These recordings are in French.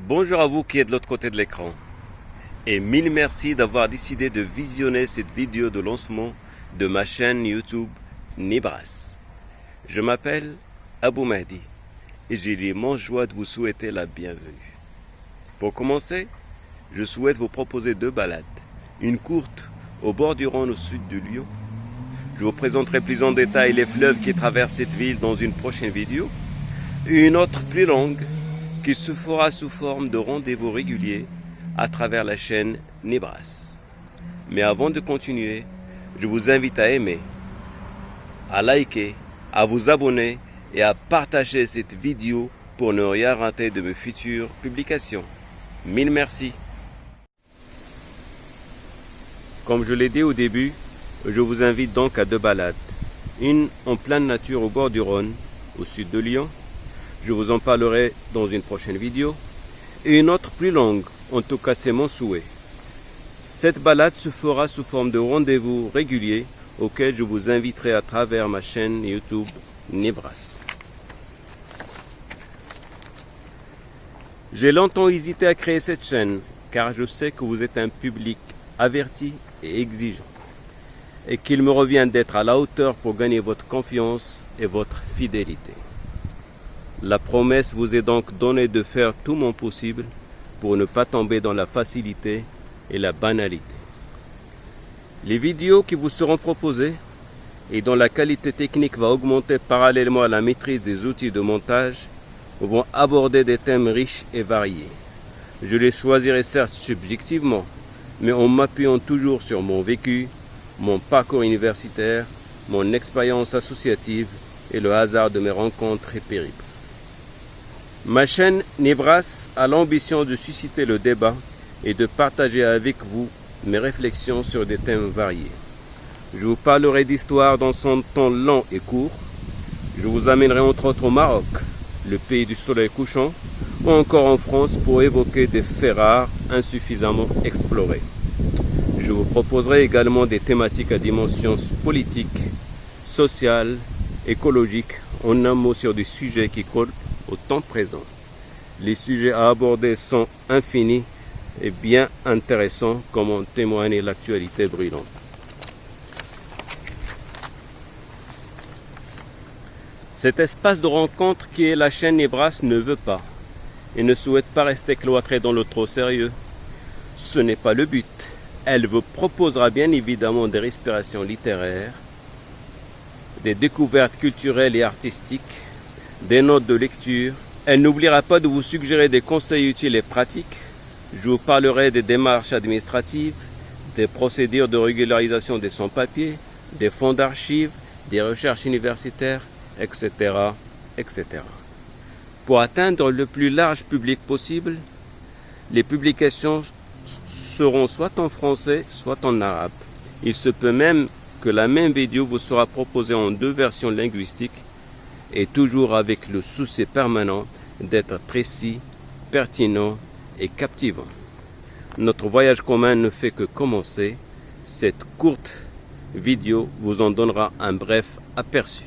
Bonjour à vous qui êtes de l'autre côté de l'écran et mille merci d'avoir décidé de visionner cette vidéo de lancement de ma chaîne YouTube Nibras. Je m'appelle Abou Mahdi et j'ai l'immense joie de vous souhaiter la bienvenue. Pour commencer, je souhaite vous proposer deux balades, une courte au bord du Rhône au sud de Lyon. Je vous présenterai plus en détail les fleuves qui traversent cette ville dans une prochaine vidéo, et une autre plus longue qui se fera sous forme de rendez-vous réguliers à travers la chaîne Nibras. Mais avant de continuer, je vous invite à aimer, à liker, à vous abonner et à partager cette vidéo pour ne rien rater de mes futures publications. Mille merci. Comme je l'ai dit au début, je vous invite donc à deux balades. Une en pleine nature au bord du Rhône, au sud de Lyon. Je vous en parlerai dans une prochaine vidéo. Et une autre plus longue, en tout cas c'est mon souhait. Cette balade se fera sous forme de rendez-vous réguliers auxquels je vous inviterai à travers ma chaîne YouTube Nibras. J'ai longtemps hésité à créer cette chaîne car je sais que vous êtes un public averti et exigeant et qu'il me revient d'être à la hauteur pour gagner votre confiance et votre fidélité. La promesse vous est donc donnée de faire tout mon possible pour ne pas tomber dans la facilité et la banalité. Les vidéos qui vous seront proposées et dont la qualité technique va augmenter parallèlement à la maîtrise des outils de montage vont aborder des thèmes riches et variés. Je les choisirai certes subjectivement, mais en m'appuyant toujours sur mon vécu, mon parcours universitaire, mon expérience associative et le hasard de mes rencontres et périples. Ma chaîne Nibras a l'ambition de susciter le débat et de partager avec vous mes réflexions sur des thèmes variés. Je vous parlerai d'histoire dans son temps long et court. Je vous amènerai entre autres au Maroc, le pays du soleil couchant, ou encore en France pour évoquer des faits rares insuffisamment explorés. Je vous proposerai également des thématiques à dimension politique, sociale, écologique, en un mot sur des sujets qui collent au temps présent. Les sujets à aborder sont infinis et bien intéressants, comme en témoigne l'actualité brûlante. Cet espace de rencontre qui est la chaîne Nibras ne veut pas et ne souhaite pas rester cloîtré dans le trop sérieux. Ce n'est pas le but. Elle vous proposera bien évidemment des respirations littéraires, des découvertes culturelles et artistiques, des notes de lecture. Elle n'oubliera pas de vous suggérer des conseils utiles et pratiques. Je vous parlerai des démarches administratives, des procédures de régularisation des sans-papiers, des fonds d'archives, des recherches universitaires, etc., etc. Pour atteindre le plus large public possible, les publications seront soit en français, soit en arabe. Il se peut même que la même vidéo vous sera proposée en deux versions linguistiques et toujours avec le souci permanent d'être précis, pertinent et captivant. Notre voyage commun ne fait que commencer. Cette courte vidéo vous en donnera un bref aperçu.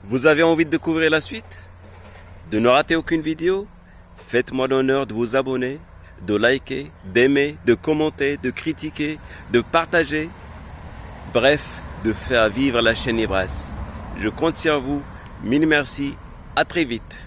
Vous avez envie de découvrir la suite? De ne rater aucune vidéo? Faites-moi l'honneur de vous abonner, de liker, d'aimer, de commenter, de critiquer, de partager. Bref, de faire vivre la chaîne Ibras. Je compte sur vous. Mille merci. À très vite.